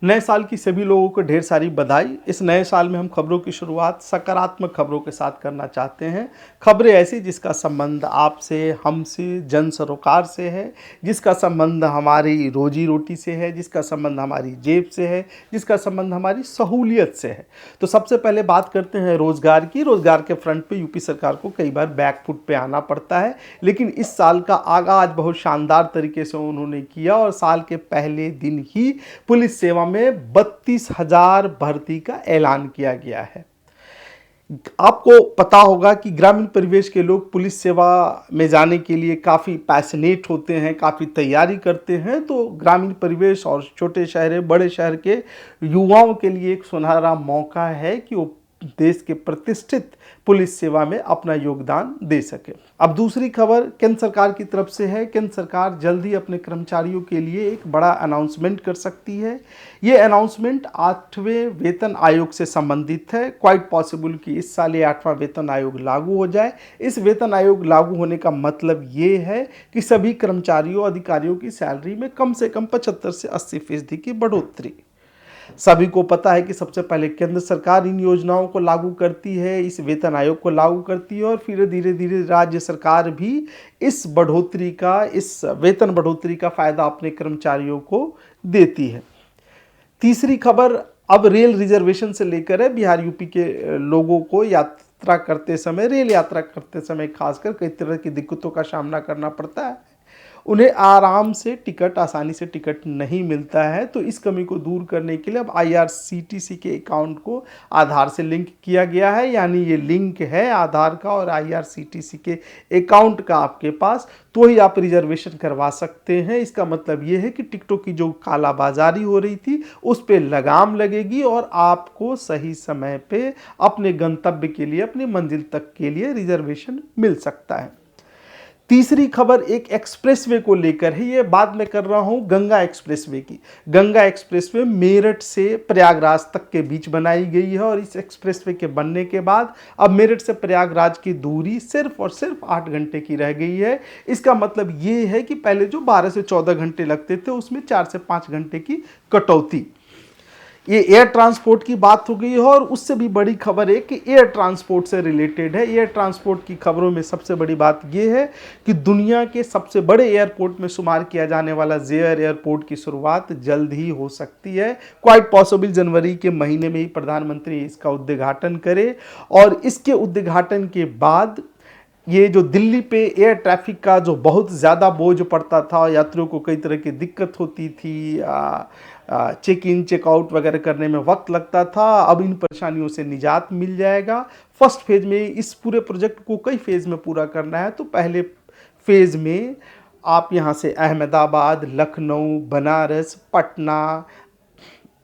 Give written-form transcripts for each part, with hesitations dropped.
नए साल की सभी लोगों को ढेर सारी बधाई। इस नए साल में हम खबरों की शुरुआत सकारात्मक खबरों के साथ करना चाहते हैं। खबरें ऐसी जिसका संबंध आपसे, हमसे, जन सरोकार से है, जिसका संबंध हमारी रोजी रोटी से है, जिसका संबंध हमारी जेब से है, जिसका संबंध हमारी सहूलियत से है। तो सबसे पहले बात करते हैं रोजगार की। रोजगार के फ्रंट पे यूपी सरकार को कई बार बैकफुट पे आना पड़ता है, लेकिन इस साल का आगाज बहुत शानदार तरीके से उन्होंने किया और साल के पहले दिन ही पुलिस सेवा में 32,000 भर्ती का ऐलान किया गया है। आपको पता होगा कि ग्रामीण परिवेश के लोग पुलिस सेवा में जाने के लिए काफ़ी पैशनेट होते हैं, काफ़ी तैयारी करते हैं। तो ग्रामीण परिवेश और छोटे शहर, बड़े शहर के युवाओं के लिए एक सुनहरा मौका है कि वो देश के प्रतिष्ठित पुलिस सेवा में अपना योगदान दे सके। अब दूसरी खबर केंद्र सरकार की तरफ से है। केंद्र सरकार जल्द ही अपने कर्मचारियों के लिए एक बड़ा अनाउंसमेंट कर सकती है। ये अनाउंसमेंट 8वें वेतन आयोग से संबंधित है। क्वाइट पॉसिबल कि इस साल ये 8वां वेतन आयोग लागू हो जाए। इस वेतन आयोग लागू होने का मतलब ये है कि सभी कर्मचारियों अधिकारियों की सैलरी में कम से कम 75 से 80% की बढ़ोतरी। सभी को पता है कि सबसे पहले केंद्र सरकार इन योजनाओं को लागू करती है, इस वेतन आयोग को लागू करती है और फिर धीरे धीरे राज्य सरकार भी इस बढ़ोतरी का, इस वेतन बढ़ोतरी का फायदा अपने कर्मचारियों को देती है। तीसरी खबर अब रेल रिजर्वेशन से लेकर है। बिहार यूपी के लोगों को यात्रा करते समय, रेल यात्रा करते समय खासकर कई तरह की दिक्कतों का सामना करना पड़ता है। उन्हें आराम से टिकट, आसानी से टिकट नहीं मिलता है। तो इस कमी को दूर करने के लिए अब IRCTC के अकाउंट को आधार से लिंक किया गया है। यानी ये लिंक है आधार का और IRCTC के अकाउंट का आपके पास, तो ही आप रिजर्वेशन करवा सकते हैं। इसका मतलब ये है कि टिकटों की जो कालाबाजारी हो रही थी उस पर लगाम लगेगी और आपको सही समय पे अपने गंतव्य के लिए, अपनी मंजिल तक के लिए रिजर्वेशन मिल सकता है। तीसरी खबर एक एक्सप्रेसवे को लेकर है। ये बात मैं कर रहा हूं गंगा एक्सप्रेसवे की। गंगा एक्सप्रेसवे मेरठ से प्रयागराज तक के बीच बनाई गई है और इस एक्सप्रेसवे के बनने के बाद अब मेरठ से प्रयागराज की दूरी सिर्फ और सिर्फ 8 घंटे की रह गई है। इसका मतलब ये है कि पहले जो 12 से 14 घंटे लगते थे उसमें 4 से 5 घंटे की कटौती। ये एयर ट्रांसपोर्ट की बात हो गई है और उससे भी बड़ी खबर है कि एयर ट्रांसपोर्ट से रिलेटेड है। एयर ट्रांसपोर्ट की खबरों में सबसे बड़ी बात यह है कि दुनिया के सबसे बड़े एयरपोर्ट में शुमार किया जाने वाला ज़ेयर एयरपोर्ट की शुरुआत जल्द ही हो सकती है। क्वाइट पॉसिबल जनवरी के महीने में ही प्रधानमंत्री इसका उद्घाटन करे और इसके उद्घाटन के बाद ये जो दिल्ली पे एयर ट्रैफिक का जो बहुत ज़्यादा बोझ पड़ता था, यात्रियों को कई तरह की दिक्कत होती थी, चेक इन चेक आउट वगैरह करने में वक्त लगता था, अब इन परेशानियों से निजात मिल जाएगा। फर्स्ट फेज में इस पूरे प्रोजेक्ट को कई फेज में पूरा करना है। तो पहले फेज में आप यहाँ से अहमदाबाद, लखनऊ, बनारस, पटना,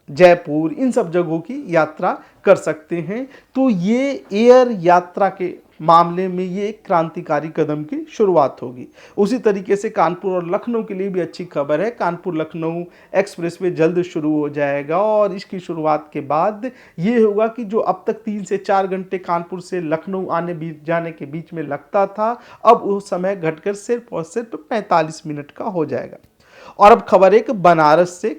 जयपुर, इन सब जगहों की यात्रा कर सकते हैं। तो ये एयर यात्रा के मामले में ये एक क्रांतिकारी कदम की शुरुआत होगी। उसी तरीके से कानपुर और लखनऊ के लिए भी अच्छी खबर है। कानपुर लखनऊ एक्सप्रेसवे जल्द शुरू हो जाएगा और इसकी शुरुआत के बाद ये होगा कि जो अब तक 3 से 4 घंटे कानपुर से लखनऊ आने जाने के बीच में लगता था, अब वो समय घटकर सिर्फ और सिर्फ 45 मिनट का हो जाएगा। और अब खबर है कि बनारस से,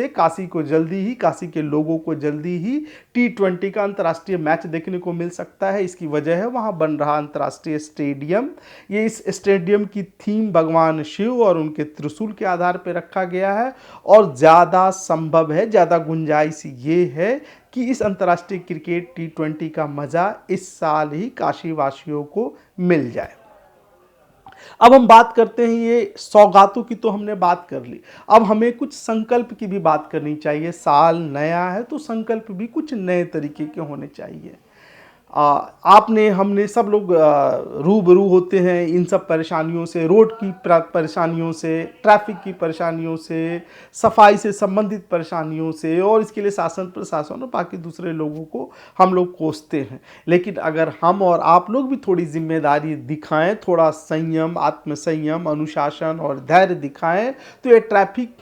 काशी को जल्दी ही, काशी के लोगों को जल्दी ही T20 का अंतर्राष्ट्रीय मैच देखने को मिल सकता है। इसकी वजह है वहां बन रहा अंतर्राष्ट्रीय स्टेडियम। ये इस स्टेडियम की थीम भगवान शिव और उनके त्रिशूल के आधार पर रखा गया है और ज़्यादा संभव है, ज़्यादा गुंजाइश ये है कि इस अंतर्राष्ट्रीय क्रिकेट T20 का मज़ा इस साल ही काशी वासियों को मिल जाए। अब हम बात करते हैं, ये सौगातों की तो हमने बात कर ली, अब हमें कुछ संकल्प की भी बात करनी चाहिए। साल नया है तो संकल्प भी कुछ नए तरीके के होने चाहिए। आपने, हमने सब लोग रूबरू होते हैं इन सब परेशानियों से, रोड की परेशानियों से, ट्रैफिक की परेशानियों से, सफाई से संबंधित परेशानियों से, और इसके लिए शासन प्रशासन और बाकी दूसरे लोगों को हम लोग कोसते हैं। लेकिन अगर हम और आप लोग भी थोड़ी जिम्मेदारी दिखाएं, थोड़ा संयम, आत्मसंयम, अनुशासन और धैर्य दिखाएं, तो ये ट्रैफिक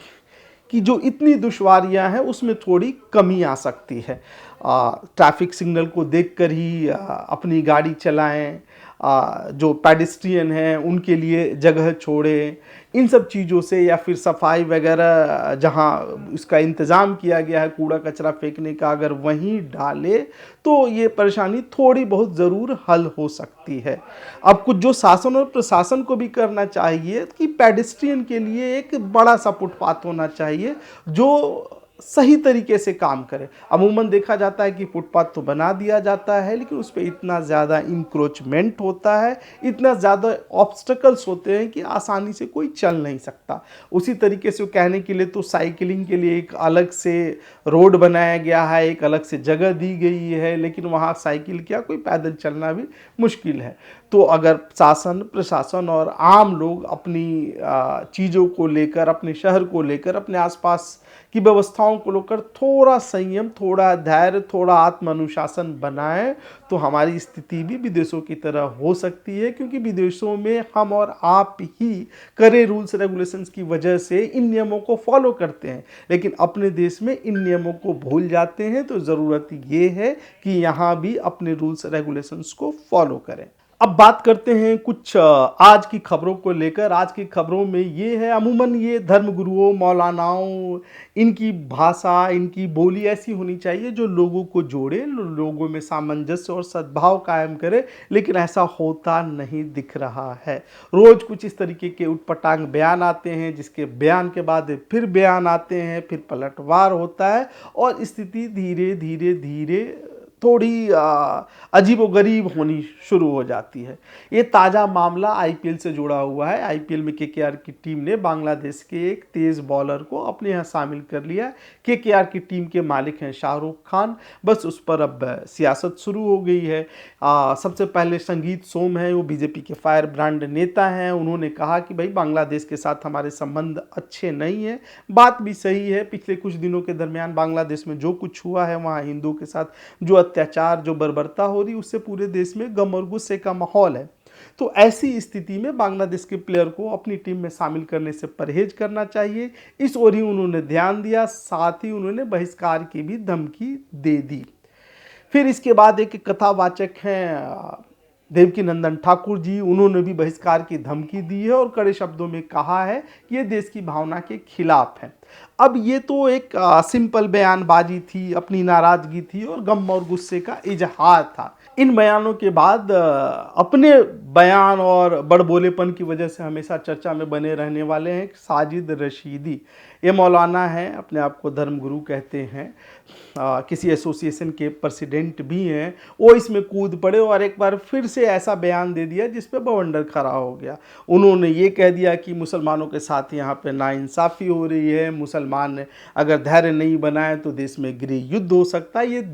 कि जो इतनी दुश्वारियां हैं उसमें थोड़ी कमी आ सकती है। ट्रैफिक सिग्नल को देखकर ही अपनी गाड़ी चलाएं। जो पेडेस्ट्रियन हैं उनके लिए जगह छोड़े, इन सब चीज़ों से, या फिर सफाई वगैरह जहाँ इसका इंतज़ाम किया गया है कूड़ा कचरा फेंकने का, अगर वहीं डाले तो ये परेशानी थोड़ी बहुत ज़रूर हल हो सकती है। अब कुछ जो शासन और प्रशासन को भी करना चाहिए कि पेडेस्ट्रियन के लिए एक बड़ा सा फुटपाथ होना चाहिए जो सही तरीके से काम करे। अमूमन देखा जाता है कि फुटपाथ तो बना दिया जाता है, लेकिन उस पे इतना ज़्यादा इंक्रोचमेंट होता है, इतना ज़्यादा ऑब्स्टकल्स होते हैं कि आसानी से कोई चल नहीं सकता। उसी तरीके से कहने के लिए तो साइकिलिंग के लिए एक अलग से रोड बनाया गया है, एक अलग से जगह दी गई है, लेकिन वहाँ साइकिल क्या, कोई पैदल चलना भी मुश्किल है। तो अगर शासन प्रशासन और आम लोग अपनी चीज़ों को लेकर, अपने शहर को लेकर, अपने आसपास की व्यवस्थाओं को लेकर थोड़ा संयम, थोड़ा धैर्य, थोड़ा आत्म अनुशासन बनाएं, तो हमारी स्थिति भी विदेशों की तरह हो सकती है। क्योंकि विदेशों में हम और आप ही करे रूल्स रेगुलेशंस की वजह से इन नियमों को फॉलो करते हैं, लेकिन अपने देश में इन नियमों को भूल जाते हैं। तो ज़रूरत ये है कि यहाँ भी अपने रूल्स रेगुलेशंस को फॉलो करें। अब बात करते हैं कुछ आज की खबरों को लेकर। आज की खबरों में ये है, अमूमन ये धर्मगुरुओं, मौलानाओं, इनकी भाषा, इनकी बोली ऐसी होनी चाहिए जो लोगों को जोड़े, लोगों में सामंजस्य और सद्भाव कायम करे, लेकिन ऐसा होता नहीं दिख रहा है। रोज़ कुछ इस तरीके के उटपटांग बयान आते हैं, जिसके बयान के बाद फिर बयान आते हैं, फिर पलटवार होता है और स्थिति धीरे धीरे धीरे थोड़ी अजीबोगरीब होनी शुरू हो जाती है। ये ताज़ा मामला आईपीएल से जुड़ा हुआ है। आईपीएल में केकेआर की टीम ने बांग्लादेश के एक तेज़ बॉलर को अपने यहाँ शामिल कर लिया। केकेआर की टीम के मालिक हैं शाहरुख खान। बस उस पर अब सियासत शुरू हो गई है। सबसे पहले संगीत सोम है, वो बीजेपी के फायर ब्रांड नेता हैं। उन्होंने कहा कि भाई बांग्लादेश के साथ हमारे संबंध अच्छे नहीं हैं। बात भी सही है। पिछले कुछ दिनों के दरमियान बांग्लादेश में जो कुछ हुआ है, वहाँ हिंदुओं के साथ जो अत्याचार, जो बर्बरता हो रही, उससे पूरे देश में गम और गुस्से का माहौल है। तो ऐसी स्थिति में बांग्लादेश के प्लेयर को अपनी टीम में शामिल करने से परहेज करना चाहिए, इस ओर ही उन्होंने ध्यान दिया। साथ ही उन्होंने बहिष्कार की भी धमकी दे दी। फिर इसके बाद एक कथावाचक हैं देवकी नंदन ठाकुर जी, उन्होंने भी बहिष्कार की धमकी दी है और कड़े शब्दों में कहा है कि ये देश की भावना के खिलाफ है। अब ये तो एक सिंपल बयानबाजी थी, अपनी नाराजगी थी और गम और गुस्से का इजहार था। इन बयानों के बाद अपने बयान और बड़बोलेपन की वजह से हमेशा चर्चा में बने रहने वाले हैं साजिद रशीदी। ये मौलाना हैं, अपने आप को धर्मगुरु कहते हैं, किसी एसोसिएशन के प्रेसिडेंट भी हैं। वो इसमें कूद पड़े और एक बार फिर से ऐसा बयान दे दिया जिस पे बवंडर खड़ा हो गया। उन्होंने ये कह दिया कि मुसलमानों के साथ यहाँ पे नाइंसाफ़ी हो रही है, मुसलमान अगर धैर्य नहीं बनाए तो देश में गृह युद्ध हो सकता है।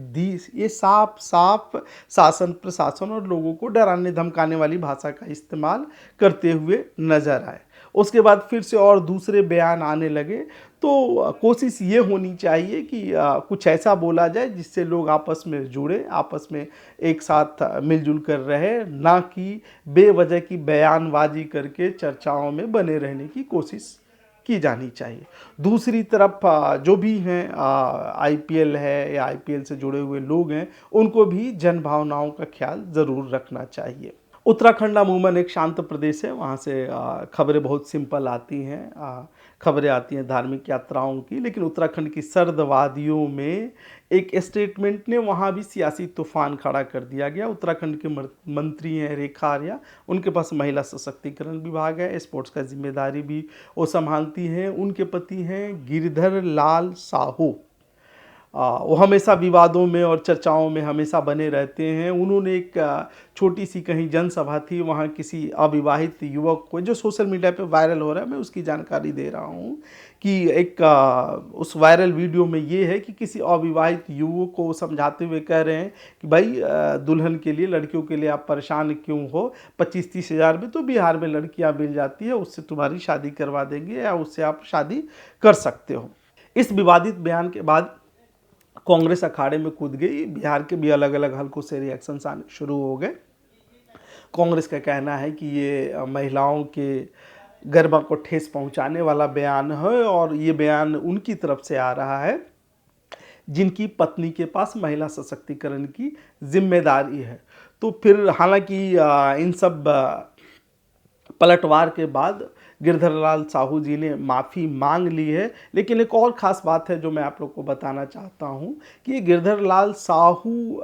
ये साफ साफ शासन प्रशासन और लोगों को डराने धमकाने वाली भाषा का इस्तेमाल करते हुए नजर आए। उसके बाद फिर से और दूसरे बयान आने लगे। तो कोशिश ये होनी चाहिए कि कुछ ऐसा बोला जाए जिससे लोग आपस में जुड़े, आपस में एक साथ मिलजुल कर रहे, ना कि बेवजह की बयानबाजी करके चर्चाओं में बने रहने की कोशिश की जानी चाहिए। दूसरी तरफ जो भी हैं आईपीएल है या आईपीएल से जुड़े हुए लोग हैं, उनको भी जन भावनाओं का ख्याल ज़रूर रखना चाहिए। उत्तराखंड अमूमन एक शांत प्रदेश है, वहाँ से खबरें बहुत सिंपल आती हैं। खबरें आती हैं धार्मिक यात्राओं की, लेकिन उत्तराखंड की सर्द वादियों में एक स्टेटमेंट ने वहाँ भी सियासी तूफान खड़ा कर दिया गया। उत्तराखंड के मंत्री हैं रेखा आर्या, उनके पास महिला सशक्तिकरण विभाग है, स्पोर्ट्स का जिम्मेदारी भी वो संभालती हैं। उनके पति हैं गिरधर लाल साहू। वो हमेशा विवादों में और चर्चाओं में हमेशा बने रहते हैं। उन्होंने एक छोटी सी कहीं जनसभा थी, वहाँ किसी अविवाहित युवक को, जो सोशल मीडिया पे वायरल हो रहा है, मैं उसकी जानकारी दे रहा हूँ कि एक उस वायरल वीडियो में ये है कि किसी अविवाहित युवक को समझाते हुए कह रहे हैं कि भाई दुल्हन के लिए, लड़कियों के लिए आप परेशान क्यों हो, 25-30 हज़ार में तो बिहार में लड़कियाँ मिल जाती है, उससे तुम्हारी शादी करवा देंगे या उससे आप शादी कर सकते हो। इस विवादित बयान के बाद कांग्रेस अखाड़े में कूद गई। बिहार के भी अलग अलग हलकों से रिएक्शंस आने शुरू हो गए। कांग्रेस का कहना है कि ये महिलाओं के गरिमा को ठेस पहुंचाने वाला बयान है और ये बयान उनकी तरफ से आ रहा है। जिनकी पत्नी के पास महिला सशक्तिकरण की जिम्मेदारी है। तो फिर हालांकि इन सब पलटवार के बाद गिरधरलाल साहू जी ने माफ़ी मांग ली है। लेकिन एक और ख़ास बात है जो मैं आप लोग को बताना चाहता हूँ कि गिरधरलाल साहू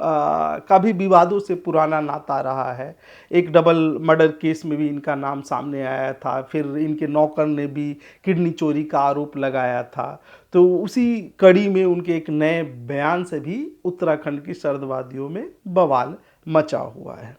का भी विवादों से पुराना नाता रहा है। एक डबल मर्डर केस में भी इनका नाम सामने आया था, फिर इनके नौकर ने भी किडनी चोरी का आरोप लगाया था। तो उसी कड़ी में उनके एक नए बयान से भी उत्तराखंड की शरदवादियों में बवाल मचा हुआ है।